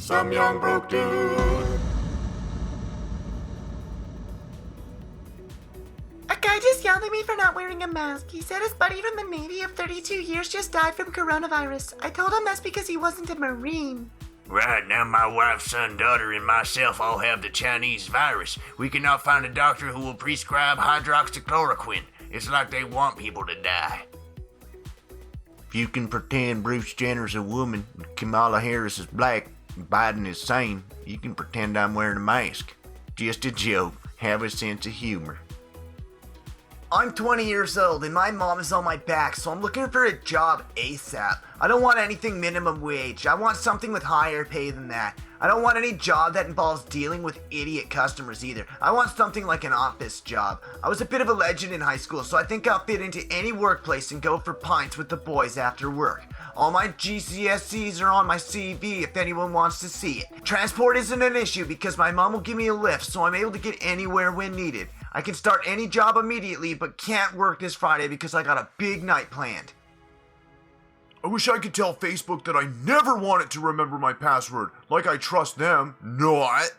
some young broke dude. A guy just yelled at me for not wearing a mask. He said his buddy from the Navy of 32 years just died from coronavirus. I told him that's because he wasn't a Marine. Right, now my wife, son, daughter, and myself all have the Chinese virus. We cannot find a doctor who will prescribe hydroxychloroquine. It's like they want people to die. If you can pretend Bruce Jenner's a woman, and Kamala Harris is black, and Biden is sane, you can pretend I'm wearing a mask. Just a joke. Have a sense of humor. I'm 20 years old and my mom is on my back, so I'm looking for a job ASAP. I don't want anything minimum wage. I want something with higher pay than that. I don't want any job that involves dealing with idiot customers either. I want something like an office job. I was a bit of a legend in high school, so I think I'll fit into any workplace and go for pints with the boys after work. All my GCSEs are on my CV if anyone wants to see it. Transport isn't an issue because my mom will give me a lift, so I'm able to get anywhere when needed. I can start any job immediately, but can't work this Friday because I got a big night planned. I wish I could tell Facebook that I never want it to remember my password, like I trust them. Not.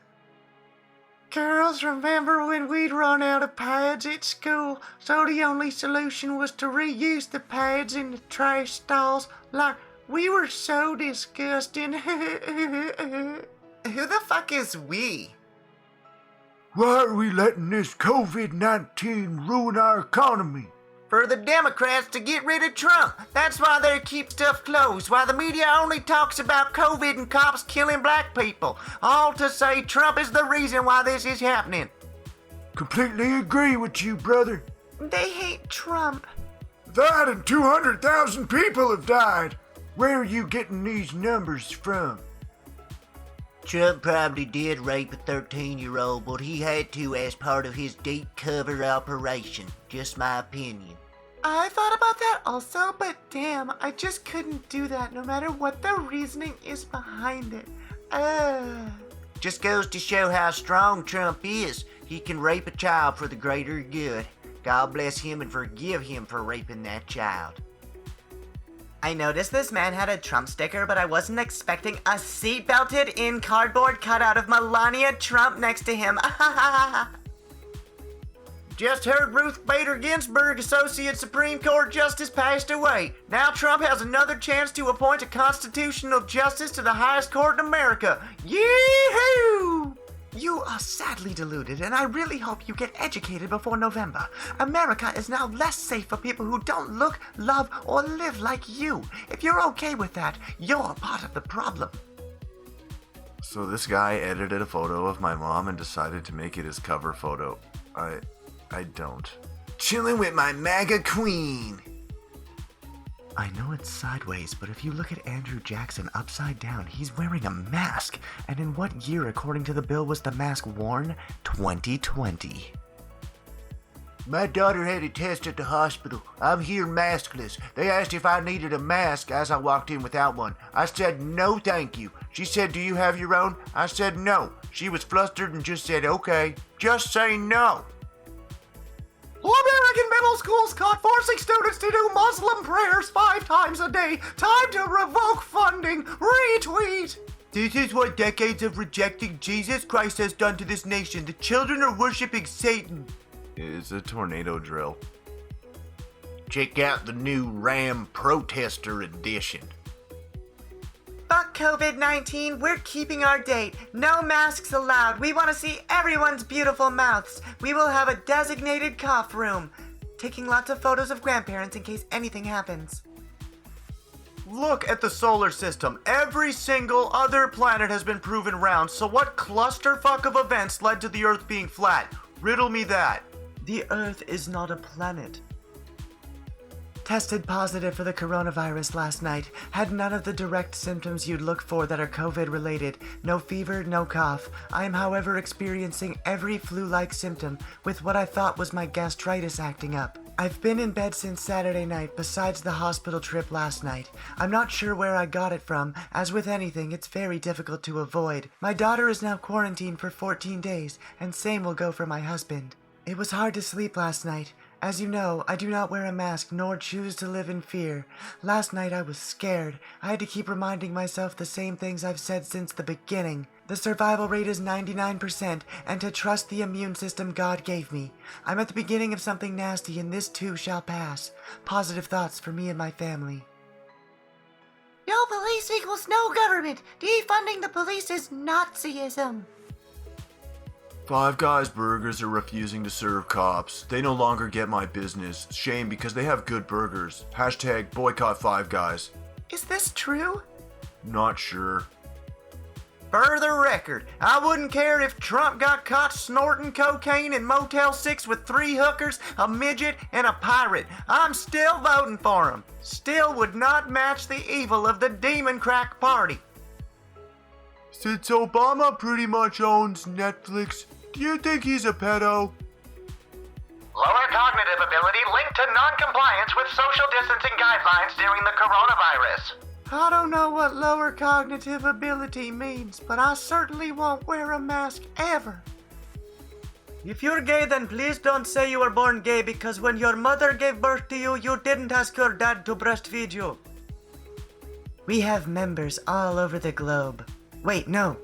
Girls, remember when we'd run out of pads at school, so the only solution was to reuse the pads in the trash stalls? Like, we were so disgusting. Who the fuck is we? Why are we letting this COVID-19 ruin our economy? For the Democrats to get rid of Trump. That's why they keep stuff closed. Why the media only talks about COVID and cops killing black people. All to say Trump is the reason why this is happening. Completely agree with you, brother. They hate Trump. That and 200,000 people have died. Where are you getting these numbers from? Trump probably did rape a 13-year-old, but he had to as part of his deep cover operation. Just my opinion. I thought about that also, but damn, I just couldn't do that no matter what the reasoning is behind it. Just goes to show how strong Trump is. He can rape a child for the greater good. God bless him and forgive him for raping that child. I noticed this man had a Trump sticker, but I wasn't expecting a seat-belted in cardboard cutout of Melania Trump next to him. Just heard Ruth Bader Ginsburg, Associate Supreme Court Justice, passed away. Now Trump has another chance to appoint a constitutional justice to the highest court in America. Yee-hoo! You are sadly deluded, and I really hope you get educated before November. America is now less safe for people who don't look, love, or live like you. If you're okay with that, you're part of the problem. So this guy edited a photo of my mom and decided to make it his cover photo. I don't. Chilling with my MAGA queen. I know it's sideways, but if you look at Andrew Jackson upside down, he's wearing a mask. And in what year, according to the bill, was the mask worn? 2020. My daughter had a test at the hospital. I'm here maskless. They asked if I needed a mask as I walked in without one. I said, no thank you. She said, do you have your own? I said, no. She was flustered and just said, okay. Just say no. American middle schools caught forcing students to do Muslim prayers 5 times a day. Time to revoke funding. Retweet. This is what decades of rejecting Jesus Christ has done to this nation. The children are worshiping Satan. It's a tornado drill. Check out the new Ram Protester Edition. Fuck COVID-19, we're keeping our date. No masks allowed. We want to see everyone's beautiful mouths. We will have a designated cough room. Taking lots of photos of grandparents in case anything happens. Look at the solar system. Every single other planet has been proven round, so what clusterfuck of events led to the Earth being flat? Riddle me that. The Earth is not a planet. Tested positive for the coronavirus last night. Had none of the direct symptoms you'd look for that are COVID related. No fever, no cough. I am, however, experiencing every flu-like symptom with what I thought was my gastritis acting up. I've been in bed since Saturday night, besides the hospital trip last night. I'm not sure where I got it from. As with anything, it's very difficult to avoid. My daughter is now quarantined for 14 days, and same will go for my husband. It was hard to sleep last night. As you know, I do not wear a mask nor choose to live in fear. Last night I was scared. I had to keep reminding myself the same things I've said since the beginning. The survival rate is 99%, and to trust the immune system God gave me. I'm at the beginning of something nasty, and this too shall pass. Positive thoughts for me and my family. No police equals no government. Defunding the police is Nazism. Five Guys burgers are refusing to serve cops. They no longer get my business. Shame because they have good burgers. Hashtag boycott Five Guys. Is this true? Not sure. For the record, I wouldn't care if Trump got caught snorting cocaine in Motel 6 with 3 hookers, a midget, and a pirate. I'm still voting for him. Still would not match the evil of the Demon Crack Party. Since Obama pretty much owns Netflix, do you think he's a pedo? Lower cognitive ability linked to non-compliance with social distancing guidelines during the coronavirus. I don't know what lower cognitive ability means, but I certainly won't wear a mask ever. If you're gay, then please don't say you were born gay, because when your mother gave birth to you, you didn't ask your dad to breastfeed you. We have members all over the globe. Wait, no.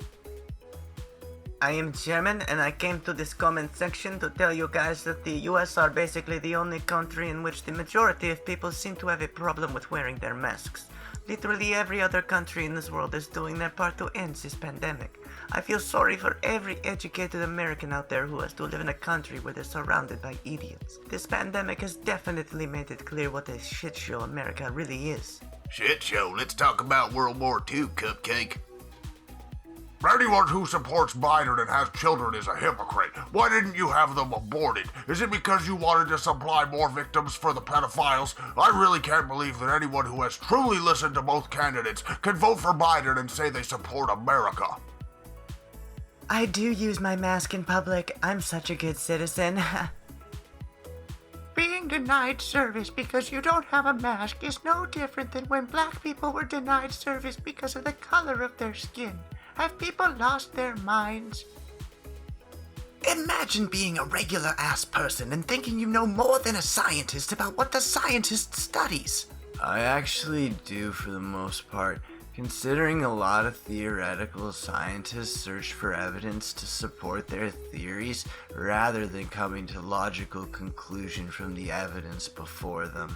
I am Chairman, and I came to this comment section to tell you guys that the US are basically the only country in which the majority of people seem to have a problem with wearing their masks. Literally every other country in this world is doing their part to end this pandemic. I feel sorry for every educated American out there who has to live in a country where they're surrounded by idiots. This pandemic has definitely made it clear what a shit show America really is. Shit show, let's talk about World War II, Cupcake. Anyone who supports Biden and has children is a hypocrite. Why didn't you have them aborted? Is it because you wanted to supply more victims for the pedophiles? I really can't believe that anyone who has truly listened to both candidates can vote for Biden and say they support America. I do use my mask in public. I'm such a good citizen. Being denied service because you don't have a mask is no different than when black people were denied service because of the color of their skin. Have people lost their minds? Imagine being a regular ass person and thinking you know more than a scientist about what the scientist studies. I actually do for the most part, considering a lot of theoretical scientists search for evidence to support their theories rather than coming to logical conclusion from the evidence before them.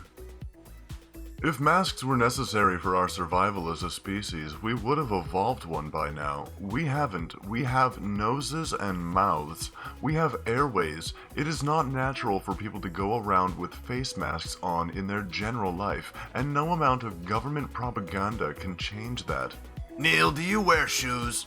If masks were necessary for our survival as a species, we would have evolved one by now. We haven't. We have noses and mouths. We have airways. It is not natural for people to go around with face masks on in their general life, and no amount of government propaganda can change that. Neil, do you wear shoes?